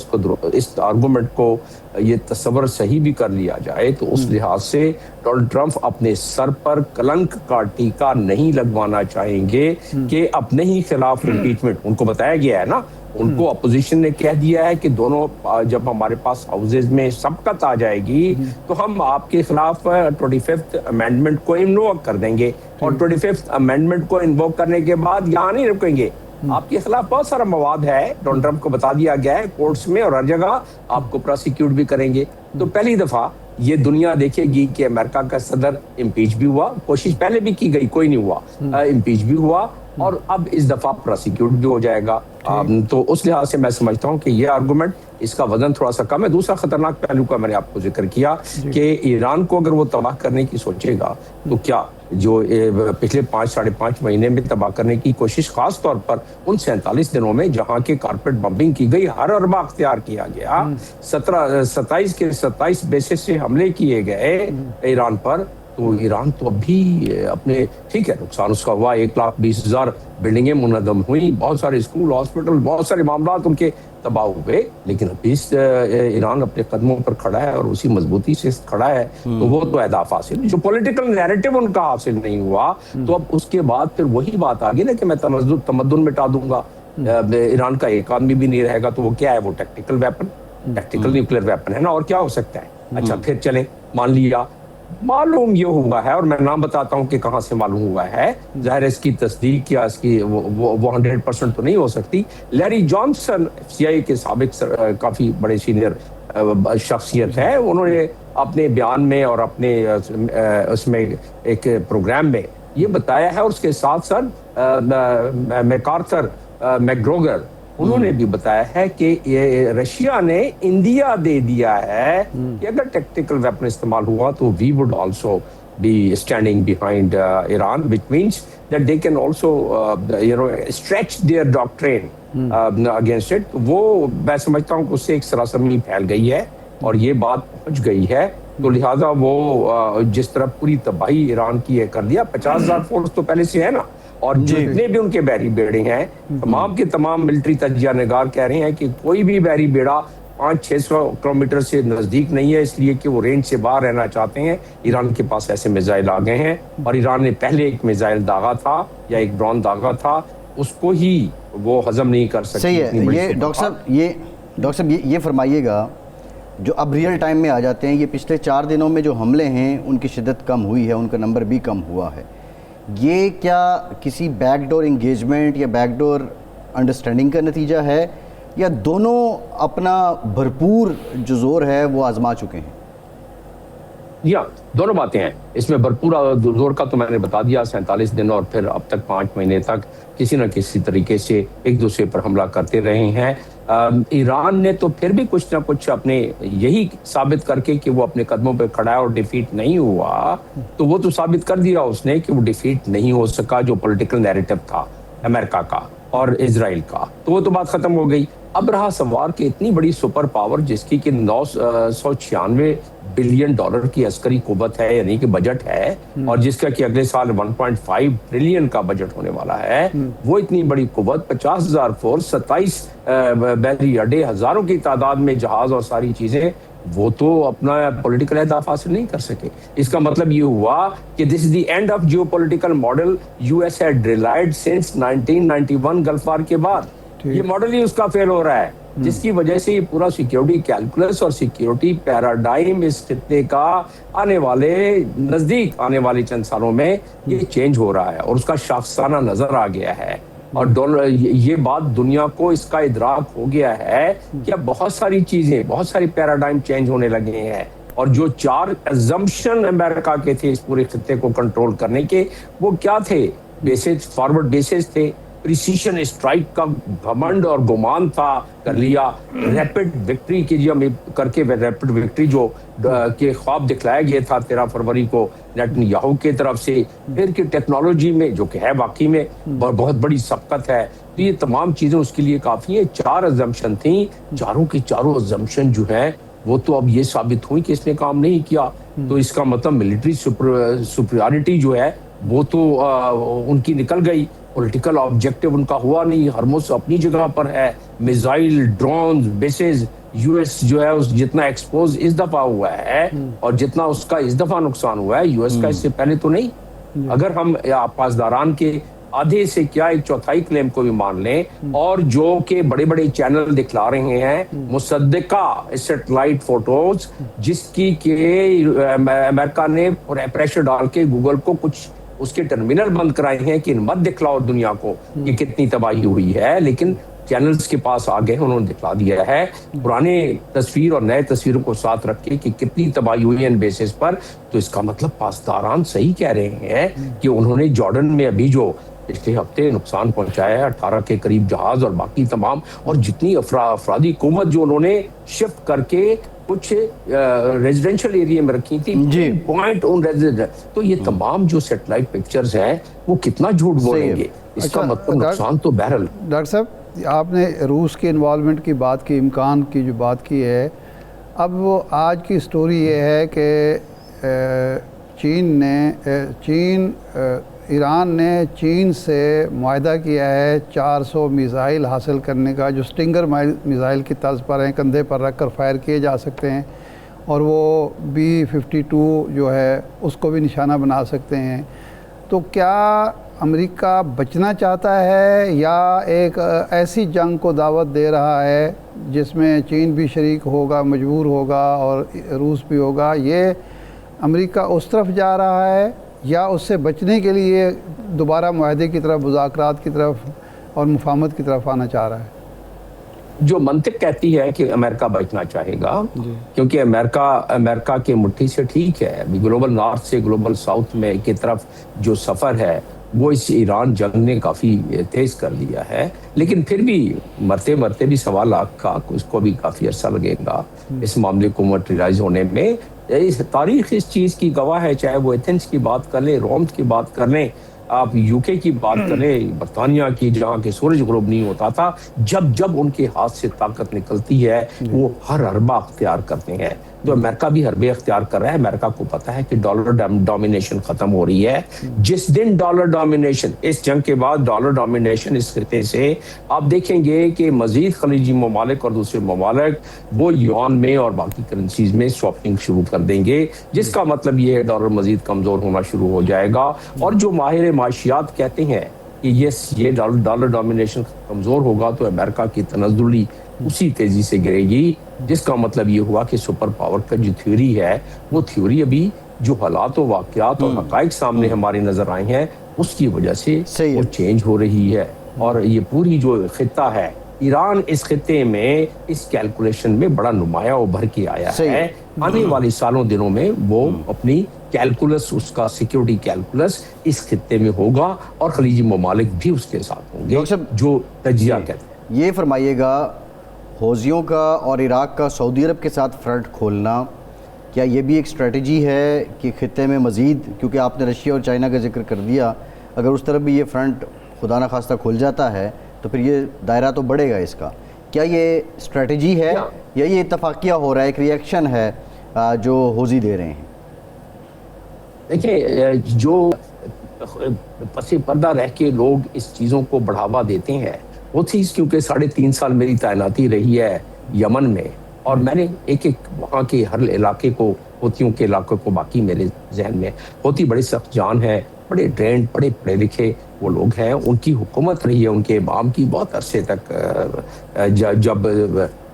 اس آرگومنٹ کو یہ تصور صحیح بھی کر لیا جائے تو اس لحاظ سے ڈونلڈ ٹرمپ اپنے سر پر کلنک کا ٹیکا نہیں لگوانا چاہیں گے کہ اپنے ہی خلاف امپیچمنٹ، ان کو بتایا گیا ہے نا، ان کو اپوزیشن نے کہہ دیا ہے کہ دونوں جب ہمارے پاس ہاؤسز میں سبقت آ جائے گی تو ہم آپ کے خلاف 25th امینڈمنٹ کو انووک کر دیں گے، اور 25th امینڈمنٹ کو انووک کرنے کے بعد یہاں نہیں رکیں گے، آپ کے خلاف بہت سارا مواد ہے، ڈونلڈ ٹرمپ کو بتا دیا گیا ہے کورٹس میں اور ہر جگہ آپ کو پروسیکیوٹ بھی کریں گے۔ تو پہلی دفعہ یہ دنیا دیکھے گی کہ امریکہ کا صدر امپیچ بھی ہوا، کوشش پہلے بھی کی گئی کوئی نہیں ہوا، امپیچ بھی ہوا اور اب اس دفعہ پروسیکیوٹ بھی ہو جائے گا، تو اس لحاظ سے میں سمجھتا ہوں کہ یہ آرگومنٹ اس کا وزن تھوڑا سا کم ہے۔ دوسرا خطرناک پہلو کا میں نے آپ کو ذکر کیا کہ ایران کو اگر وہ تباہ کرنے کی سوچے گا تو کیا جو پچھلے 5-5.5 مہینے میں تباہ کرنے کی کوشش، خاص طور پر ان 47 دنوں میں جہاں کے کارپیٹ بمبنگ کی گئی، ہر اربہ اختیار کیا گیا، 27 کے 27 بیسس سے حملے کیے گئے ایران پر، تو ایران تو اب بھی اپنے ٹھیک ہے نقصان اس کا ہوا، 1,20,000 بلڈنگیں منہدم ہوئی، بہت سارے اسکول، ہاسپٹل، بہت سارے معاملات ان کے تباہ ہوئے، لیکن ابھی ایران اپنے قدموں پر کھڑا ہے اور اسی مضبوطی سے کھڑا ہے، تو وہ تو اہداف حاصل، جو پولیٹیکل نیریٹو ان کا حاصل نہیں ہوا، تو اب اس کے بعد پھر وہی بات آ گئی نا کہ میں تمدن مٹا دوں گا، ایران کا ایک آدمی بھی نہیں رہے گا، تو وہ کیا ہے، وہ tactical weapon, tactical nuclear weapon ہے نا، اور کیا ہو سکتا ہے۔ اچھا پھر چلیں مان لیا معلوم یہ ہوا ہے، اور میں نام بتاتا ہوں کہ کہاں سے معلوم ہوا ہے، ظاہر ہے اس کی تصدیق یا اس کی وہ 100% تو نہیں ہو سکتی، لیری جانسن CIA کے سابق کافی بڑے سینئر شخصیت ہے، انہوں نے اپنے بیان میں اور اپنے اس میں ایک پروگرام میں یہ بتایا ہے، اور اس کے ساتھ ساتھ میکارتھر میکگروگر انہوں نے بھی بتایا ہے کہ یہ رشیا نے انڈیا دے دیا ہے کہ اگر ٹیکٹیکل ویپن استعمال ہوا تو we would also be standing behind Iran, which means that they can also stretch their doctrine against it. وہ میں سمجھتا ہوں کہ اس سے ایک سراسرمی پھیل گئی ہے اور یہ بات پہنچ گئی ہے، تو لہٰذا وہ جس طرح پوری تباہی ایران کی کر دیا، 50,000 فورس تو پہلے سے ہے نا، اور جتنے بھی ان کے بحری بیڑے ہیں تمام کے تمام ملٹری تجزیہ نگار کہہ رہے ہیں کہ کوئی بھی بحری بیڑا 500-600 کلومیٹر سے نزدیک نہیں ہے، اس لیے کہ وہ رینج سے باہر رہنا چاہتے ہیں۔ ایران کے پاس ایسے میزائل آ گئے ہیں، اور ایران نے پہلے ایک میزائل داغا تھا یا ایک ڈرون داغا تھا، اس کو ہی وہ ہضم نہیں کر سکتے۔ صحیح ہے، یہ ڈاکٹر صاحب یہ فرمائیے گا، جو اب ریئل ٹائم میں آ جاتے ہیں، یہ پچھلے 4 دنوں میں جو حملے ہیں ان کی شدت کم ہوئی ہے، ان کا نمبر بھی کم ہوا ہے، یہ کیا کسی بیک ڈور انگیجمنٹ یا بیک ڈور انڈرسٹینڈنگ کا نتیجہ ہے، یا دونوں اپنا بھرپور جو زور ہے وہ آزما چکے ہیں؟ یا دونوں باتیں ہیں اس میں، بھرپور زور کا تو میں نے بتا دیا، 47 دن اور پھر اب تک 5 مہینے تک کسی نہ کسی طریقے سے ایک دوسرے پر حملہ کرتے رہے ہیں۔ ایران نے تو پھر بھی کچھ نہ کچھ اپنے یہی ثابت کر کے کہ وہ اپنے قدموں پہ کھڑا ہے اور ڈیفیٹ نہیں ہوا، تو وہ تو ثابت کر دیا اس نے کہ وہ ڈیفیٹ نہیں ہو سکا، جو پولیٹیکل نیریٹو تھا امریکہ کا اور اسرائیل کا، تو وہ تو بات ختم ہو گئی۔ اب رہا سوال کہ اتنی بڑی سپر پاور جس کی کہ 996 بلین ڈالر کی عسکری قوت ہے، یعنی کہ بجٹ ہے، اور جس کا کہ اگلے سال 1.5 ٹریلین کا بجٹ ہونے والا ہے، وہ اتنی بڑی قوت، 50,000 فورس، 27 بحری اڈے، ہزاروں کی تعداد میں جہاز اور ساری چیزیں، وہ تو اپنا پولیٹیکل اہداف حاصل نہیں کر سکے۔ اس کا مطلب یہ ہوا کہ this is the end of geopolitical model U S had relied since 1991 Gulf War کے بعد، یہ ماڈل ہی اس کا فیل ہو رہا ہے، جس کی وجہ سے یہ پورا سیکیورٹی کیلکولس اور سیکیورٹی پیراڈائم اس خطے کا آنے والے نزدیک آنے والے چند سالوں میں یہ چینج ہو رہا ہے، اور اس کا شاخسانہ نظر آ گیا ہے، اور یہ بات دنیا کو اس کا ادراک ہو گیا ہے کہ اب بہت ساری چیزیں، بہت ساری پیراڈائم چینج ہونے لگے ہیں، اور جو 4 assumption امریکہ کے تھے اس پورے خطے کو کنٹرول کرنے کے، وہ کیا تھے؟ بیسز، فارورڈ بیسز تھے، پریسیشن اسٹرائک کا گھمنڈ اور گمان تھا، کر لیا، ریپڈ وکٹری کی جی ہم کر کے ریپڈ وکٹری جو کے خواب دکھلایا گیا تھا 13 فروری کو نیتن یاہو کی طرف سے، پھر کہ ٹیکنالوجی میں جو کہ ہے واقعی میں بہت بڑی سبقت ہے، تو یہ تمام چیزیں اس کے لیے کافی ہیں۔ 4 assumption تھیں، چاروں کی چاروں assumption جو ہیں وہ تو اب یہ ثابت ہوئی کہ اس نے کام نہیں کیا، تو اس کا مطلب ملٹری سپریورٹی جو ہے وہ تو ان کی نکل گئی، پولیٹیکل آبجیکٹیو ان کا ہوا نہیں۔ ہرمز اپنی جگہ پر ہے، missile, drones, bases, U S جو ہے جتنا ایکسپوز اس دفعہ ہوا ہے اور جتنا اس کا اس دفعہ نقصان ہوا ہے، یو ایس کا اس سے پہلے تو نہیں۔ اگر ہم پاسداران کے آدھے سے کیا 1/4 کلیم کو بھی مان لیں، اور جو کہ بڑے بڑے چینل دکھلا رہے ہیں مصدقہ سیٹلائٹ فوٹوز، جس کی کہ امریکہ نے پریشر ڈال کے گوگل کو کچھ اس کے ٹرمینل بند کرائے ہیں کہ مت دکھلاؤ دنیا کو کہ کتنی تباہی ہوئی ہے، لیکن چینلز کے پاس آ گئے، انہوں نے دکھلا دیا ہے پرانے تصویر اور نئے تصویروں کو ساتھ رکھ کے کہ کتنی تباہی ہوئی ہے ان بیسز پر۔ تو اس کا مطلب پاسداران صحیح کہہ رہے ہیں کہ انہوں نے جارڈن میں ابھی جو پچھلے ہفتے نقصان پہنچایا ہے 18 کے قریب جہاز اور باقی تمام، اور جتنی افرادی قوت جو انہوں نے شفٹ کر کے کچھ ریزیڈینشل ایریا میں رکھی تھی، پوائنٹ اون ریزیڈنٹ، تو یہ تمام جو سیٹلائٹ پکچرز ہیں وہ کتنا جھوٹ بولیں گے؟ اس کا مطلب نقصان تو بہرحال۔ ڈاکٹر صاحب، آپ نے روس کے انوالومنٹ کی بات کی، امکان کی جو بات کی ہے، اب وہ آج کی سٹوری یہ ہے کہ ایران نے چین سے معاہدہ کیا ہے 400 میزائل حاصل کرنے کا، جو سٹنگر میزائل کی طرز پر ہیں، کندھے پر رکھ کر فائر کیے جا سکتے ہیں، اور وہ B-52 جو ہے اس کو بھی نشانہ بنا سکتے ہیں۔ تو کیا امریکہ بچنا چاہتا ہے یا ایک ایسی جنگ کو دعوت دے رہا ہے جس میں چین بھی شریک ہوگا، مجبور ہوگا، اور روس بھی ہوگا؟ یہ امریکہ اس طرف جا رہا ہے یا اس سے بچنے کے لیے دوبارہ معاہدے کی طرف، مذاکرات کی طرف اور مفاہمت کی طرف آنا چاہ رہا ہے؟ جو منطق کہتی ہے کہ امریکہ بچنا چاہے گا، کیونکہ امریکہ کے مٹھی سے ٹھیک ہے، گلوبل نارتھ سے گلوبل ساؤتھ میں کی طرف جو سفر ہے وہ اس ایران جنگ نے کافی تیز کر دیا ہے، لیکن پھر بھی مرتے مرتے بھی 1.25 لاکھ کا اس کو بھی کافی عرصہ لگے گا اس معاملے کو میٹریلائز ہونے میں۔ تاریخ اس چیز کی گواہ ہے، چاہے وہ ایتھنز کی بات کر لیں، روم کی بات کر لیں، آپ UK کی بات کریں، برطانیہ کی جہاں کے سورج غروب نہیں ہوتا تھا، جب ان کے ہاتھ سے طاقت نکلتی ہے وہ ہر حربہ اختیار کرتے ہیں۔ تو امریکہ بھی حربے اختیار کر رہا ہے۔ امریکہ کو پتا ہے کہ ڈالر ڈومینیشن ختم ہو رہی ہے۔ جس دن ڈالر ڈومینیشن، اس جنگ کے بعد ڈالر ڈومینیشن اس خطے سے آپ دیکھیں گے کہ مزید خلیجی ممالک اور دوسرے ممالک وہ یوان میں اور باقی کرنسیز میں سواپنگ شروع کر دیں گے، جس کا مطلب یہ ہے ڈالر مزید کمزور ہونا شروع ہو جائے گا۔ اور جو ماہر معاشیات کہتے ہیں کہ یہ ڈالر ڈومینیشن کمزور ہوگا تو امریکہ کی تنزلی اسی تیزی سے گرے گی، جس کا مطلب یہ ہوا کہ سپر پاور کا جو تھیوری ہے وہ تھیوری ابھی جو حالات و واقعات اور حقائق سامنے ہماری نظر آئے ہیں اس کی وجہ سے وہ چینج ہو رہی ہے۔ اور یہ پوری جو خطہ ہے، ایران اس خطے میں اس کیلکولیشن میں بڑا نمایاں ابھر کے آیا ہے۔ آنے والے سالوں دنوں میں وہ اپنی کیلکولس، اس کا سیکیورٹی کیلکولس اس خطے میں ہوگا اور خلیجی ممالک بھی اس کے ساتھ ہوں گے جو تجزیہ کہتے ہیں۔ یہ فرمائیے گا، حوثیوں کا اور عراق کا سعودی عرب کے ساتھ فرنٹ کھولنا، کیا یہ بھی ایک اسٹریٹجی ہے کہ خطے میں مزید، کیونکہ آپ نے رشیا اور چائنا کا ذکر کر دیا، اگر اس طرف بھی یہ فرنٹ خدا نخواستہ کھل جاتا ہے تو پھر یہ دائرہ تو بڑھے گا اس کا، کیا یہ اسٹریٹجی ہے یا یہ اتفاقیہ ہو رہا ہے، ایک ری ایکشن ہے جو حوثی دے رہے ہیں؟ دیکھیں، جو پس پردہ رہ کے لوگ اس چیزوں کو بڑھاوا دیتے ہیں، وہ چیز کیونکہ 3.5 سال میری تعیناتی رہی ہے یمن میں، اور میں نے ایک وہاں کے ہر علاقے کو، ہوتیوں کے علاقے کو، باقی میرے ذہن میں ہوتی بڑے سخت جان ہیں، بڑے ٹرینڈ، بڑے پڑھے لکھے وہ لوگ ہیں، ان کی حکومت رہی ہے ان کے امام کی بہت عرصے تک، جب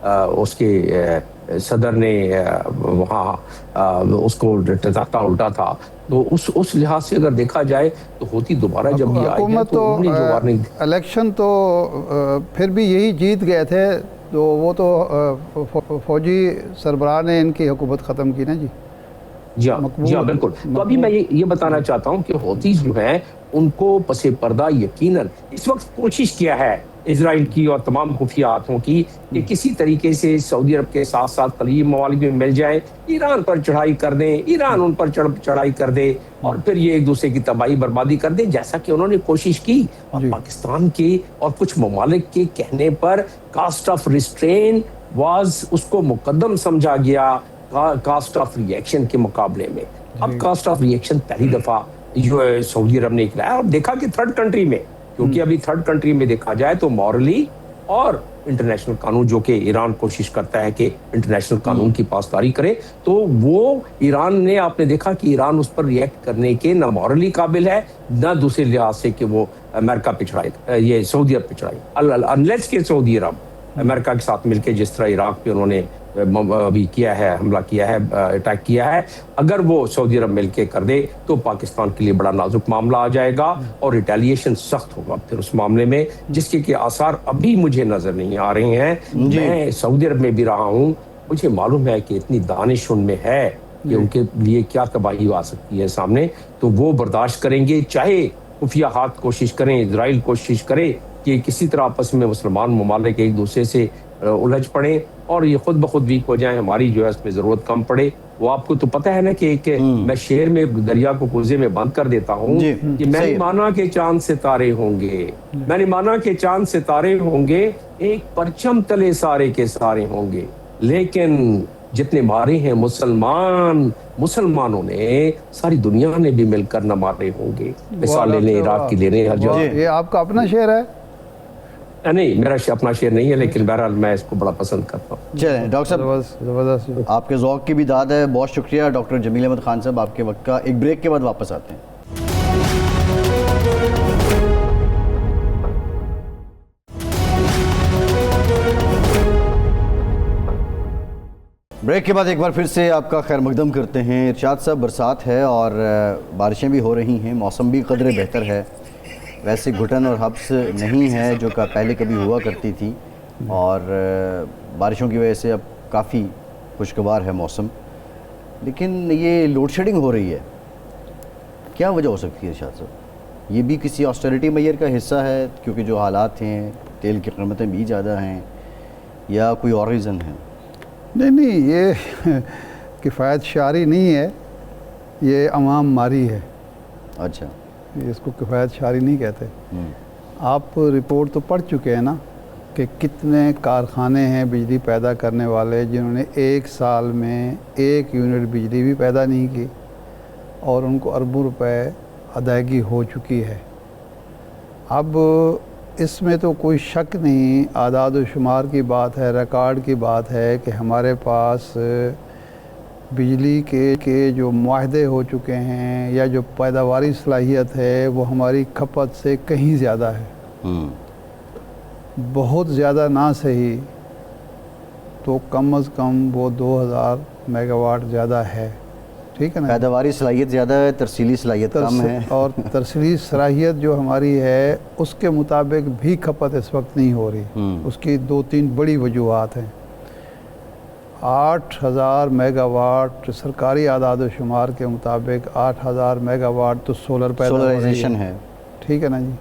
اس کے صدر نے وہاں اس کو تختہ الٹا تھا، تو اس لحاظ سے اگر دیکھا جائے تو ہوتی دوبارہ جب یہ آئی ہے تو انہوں نے جو وارننگ، الیکشن تو پھر بھی یہی جیت گئے تھے تو وہ تو فوجی سربراہ نے ان کی حکومت ختم کی نا جی. جی ہاں بالکل. تو ابھی میں یہ بتانا چاہتا ہوں کہ ہوتیز جو ہیں ان کو پس پردہ یقیناً اس وقت کوشش کیا ہے اسرائیل کی اور تمام خفیہ ہاتھوں کی کہ کسی طریقے سے سعودی عرب کے ساتھ ساتھ قریب ممالک میں مل جائے, ایران پر چڑھائی کر دیں, ایران ان پر چڑھائی کر دے اور پھر یہ ایک دوسرے کی تباہی بربادی کر دیں, جیسا کہ انہوں نے کوشش کی. اور پاکستان کے اور کچھ ممالک کے کہنے پر کاسٹ آف ریسٹرین واز اس کو مقدم سمجھا گیا کاسٹ آف ری ایکشن کے مقابلے میں. اب کاسٹ آف ری ایکشن پہلی دفعہ جو ہے سعودی عرب نے کھلایا اور دیکھا کہ تھرڈ کنٹری میں, کیونکہ ابھی تھرڈ کنٹری میں دیکھا جائے تو مورلی اور انٹرنیشنل قانون, جو کہ ایران کوشش کرتا ہے کہ انٹرنیشنل قانون کی پاسداری کرے, تو وہ ایران نے, آپ نے دیکھا کہ ایران اس پر ریئیکٹ کرنے کے نہ مورلی قابل ہے نہ دوسرے لحاظ سے کہ وہ امریکہ پہ چڑھائے, یہ سعودی عرب پہ چڑھائے, انلیس کہ سعودی عرب امریکہ کے ساتھ مل کے جس طرح عراق پہ انہوں نے ابھی کیا ہے, حملہ کیا ہے, اٹیک کیا ہے, اگر وہ سعودی عرب مل کے کر دے تو پاکستان کے لیے بڑا نازک معاملہ آ جائے گا اور ریٹیلیشن سخت ہوگا پھر اس معاملے میں, جس کے آثار ابھی مجھے نظر نہیں آ رہے ہیں. میں سعودی عرب میں بھی رہا ہوں, مجھے معلوم ہے کہ اتنی دانش ان میں ہے کہ ان کے لیے کیا تباہی آ سکتی ہے سامنے, تو وہ برداشت کریں گے چاہے خفیہ ہاتھ کوشش کریں, اسرائیل کوشش کرے کہ کسی طرح آپس میں مسلمان ممالک ایک دوسرے سے الجھ پڑیں اور یہ خود بخود ویک ہو جائیں, ہماری جو ہے اس میں ضرورت کم پڑے. وہ آپ کو تو پتہ ہے نا کہ میں شعر میں دریا کو کوزے میں بند کر دیتا ہوں کہ میں نے مانا کہ چاند ستارے ہوں گے, میں نے مانا کہ چاند ستارے ہوں گے, ایک پرچم تلے سارے کے سارے ہوں گے, لیکن جتنے مارے ہیں مسلمانوں نے ساری دنیا نے بھی مل کر نہ مارے ہوں گے. مثال لے لیں عراق کی, لے لیں ہر جگہ. یہ آپ کا اپنا شعر ہے؟ نہیں, میرا اپنا شعر نہیں ہے, لیکن بہرحال میں اس کو بڑا پسند کرتا ہوں. چلیں ڈاکٹر صاحب, آپ کے ذوق کی بھی داد ہے, بہت شکریہ ڈاکٹر جمیل احمد خان صاحب آپ کے وقت کا. ایک بریک کے بعد واپس آتے ہیں. بریک کے بعد ایک بار پھر سے آپ کا خیر مقدم کرتے ہیں. ارشاد صاحب, برسات ہے اور بارشیں بھی ہو رہی ہیں, موسم بھی قدرے بہتر ہے, ویسے گھٹن اور حبس نہیں ہے جو کہ پہلے کبھی ہوا کرتی تھی, اور بارشوں کی وجہ سے اب کافی خوشگوار ہے موسم, لیکن یہ لوڈ شیڈنگ ہو رہی ہے, کیا وجہ ہو سکتی ہے ارشاد صاحب؟ یہ بھی کسی آسٹیرٹی میئر کا حصہ ہے کیونکہ جو حالات ہیں, تیل کی قیمتیں بھی زیادہ ہیں, یا کوئی اور ریزن ہے؟ نہیں, یہ کفایت شعاری نہیں ہے, یہ عوام ماری ہے. اچھا, اس کو کفایت شعاری نہیں کہتے. آپ رپورٹ تو پڑھ چکے ہیں نا کہ کتنے کارخانے ہیں بجلی پیدا کرنے والے جنہوں نے ایک سال میں 1 یونٹ بجلی بھی پیدا نہیں کی اور ان کو اربوں روپے ادائیگی ہو چکی ہے. اب اس میں تو کوئی شک نہیں, اعداد و شمار کی بات ہے, ریکارڈ کی بات ہے کہ ہمارے پاس بجلی کے جو معاہدے ہو چکے ہیں یا جو پیداواری صلاحیت ہے وہ ہماری کھپت سے کہیں زیادہ ہے. بہت زیادہ نہ صحیح تو کم از کم وہ 2000 میگا واٹ زیادہ ہے. ٹھیک ہے نا, پیداواری صلاحیت زیادہ ہے, ترسیلی صلاحیت کم ہے, اور ترسیلی صلاحیت جو ہماری ہے اس کے مطابق بھی کھپت اس وقت نہیں ہو رہی. اس کی 2-3 بڑی وجوہات ہیں. 8000 میگا واٹ سرکاری اعداد و شمار کے مطابق 8000 میگا واٹ تو سولر پیدا ہو رہی ہے. ٹھیک ہے نا جی.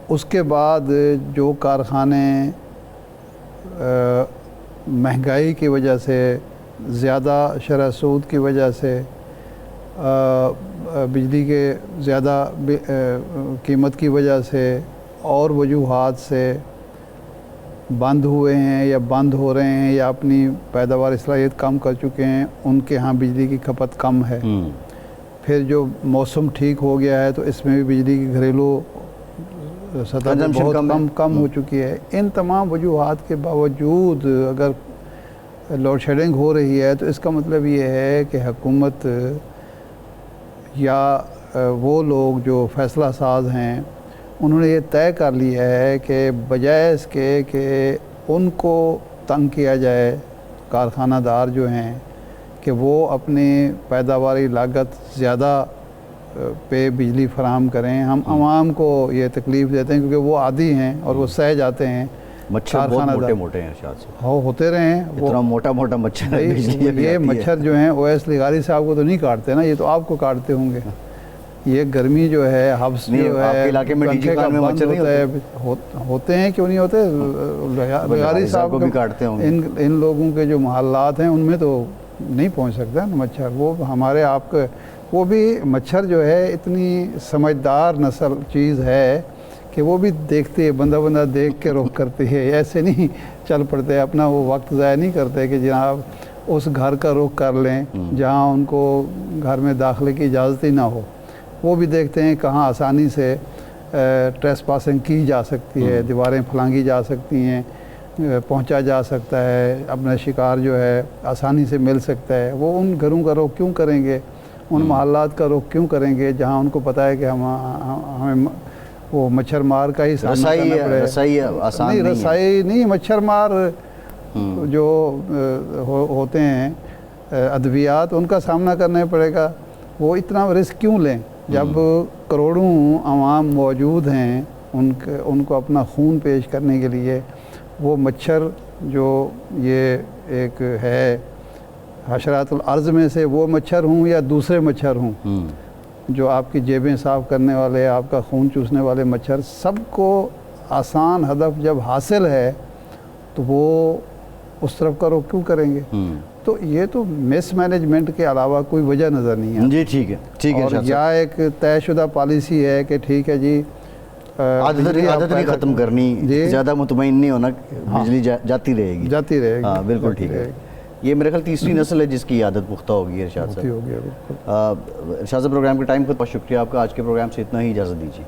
اس کے بعد جو کارخانے مہنگائی کی وجہ سے, زیادہ شرح سود کی وجہ سے, بجلی کے زیادہ قیمت کی وجہ سے اور وجوہات سے بند ہوئے ہیں یا بند ہو رہے ہیں یا اپنی پیداوار صلاحیت کم کر چکے ہیں, ان کے ہاں بجلی کی کھپت کم ہے. پھر جو موسم ٹھیک ہو گیا ہے تو اس میں بھی بجلی کی گھریلو سطح بہت کم ہو چکی ہے. ان تمام وجوہات کے باوجود اگر لوڈ شیڈنگ ہو رہی ہے تو اس کا مطلب یہ ہے کہ حکومت یا وہ لوگ جو فیصلہ ساز ہیں انہوں نے یہ طے کر لیا ہے کہ بجائے اس کے کہ ان کو تنگ کیا جائے, کارخانہ دار جو ہیں, کہ وہ اپنی پیداواری لاگت زیادہ پہ بجلی فراہم کریں, ہم عوام کو یہ تکلیف دیتے ہیں کیونکہ وہ عادی ہیں اور وہ سہ جاتے ہیں مچھر بہت موٹے موٹے ہیں ارشاد سے، ہوتے رہے ہیں اتنا موٹا موٹا مچھر ہے، یہ مچھر جو ہیں اویس لیغاری صاحب کو تو نہیں کاٹتے نا، یہ تو آپ کو کاٹتے ہوں گے. یہ گرمی جو ہے، حبس جو ہے، علاقے میں ڈی جی خان میں مچھر نہیں ہوتے ہیں، کیوں نہیں ہوتے؟ لیغاری صاحب کو بھی کاٹتے ہوں گے. ان لوگوں کے جو محلات ہیں ان میں تو نہیں پہنچ سکتا نا مچھر. وہ ہمارے آپ کے وہ بھی مچھر جو ہے اتنی سمجھدار نسل چیز ہے کہ وہ بھی دیکھتے ہے، بندہ دیکھ کے رخ کرتے ہے، ایسے نہیں چل پڑتے، اپنا وہ وقت ضائع نہیں کرتے کہ جناب اس گھر کا رخ کر لیں جہاں ان کو گھر میں داخلے کی اجازت ہی نہ ہو. وہ بھی دیکھتے ہیں کہاں آسانی سے ٹریس پاسنگ کی جا سکتی ہے، دیواریں پھلانگی جا سکتی ہیں، پہنچا جا سکتا ہے، اپنا شکار جو ہے آسانی سے مل سکتا ہے. وہ ان گھروں کا رخ کیوں کریں گے، ان محلات کا رخ کیوں کریں گے جہاں ان کو پتہ ہے کہ ہمیں وہ مچھر مار کا ہی سامنا کرنا پڑے گا. رسائی آسان نہیں، رسائی نہیں، مچھر مار جو ہوتے ہیں ادویات ان کا سامنا کرنا پڑے گا. وہ اتنا رسک کیوں لیں جب کروڑوں عوام موجود ہیں ان کو اپنا خون پیش کرنے کے لیے. وہ مچھر جو یہ ایک ہے حشرات الارض میں سے وہ مچھر ہوں یا دوسرے مچھر ہوں جو آپ کی جیبیں صاف کرنے والے، آپ کا خون چوسنے والے مچھر، سب کو آسان ہدف جب حاصل ہے تو وہ اس طرف کا رخ کیوں کریں گے؟ تو یہ تو مس مینجمنٹ کے علاوہ کوئی وجہ نظر نہیں ہے. جی ٹھیک ہے. اور یا ایک طے شدہ پالیسی ہے کہ ٹھیک ہے جی عادت نہیں ختم کرنی، زیادہ مطمئن نہیں ہونا، بجلی جاتی رہے گی. ہاں بالکل ٹھیک ہے. یہ میرے خیال تیسری نسل ہے جس کی عادت پختہ ہوگی ارشاد صاحب. ارشاد صاحب پروگرام کے ٹائم کا بہت شکریہ آپ کا. آج کے پروگرام سے اتنا ہی، اجازت دیجیے.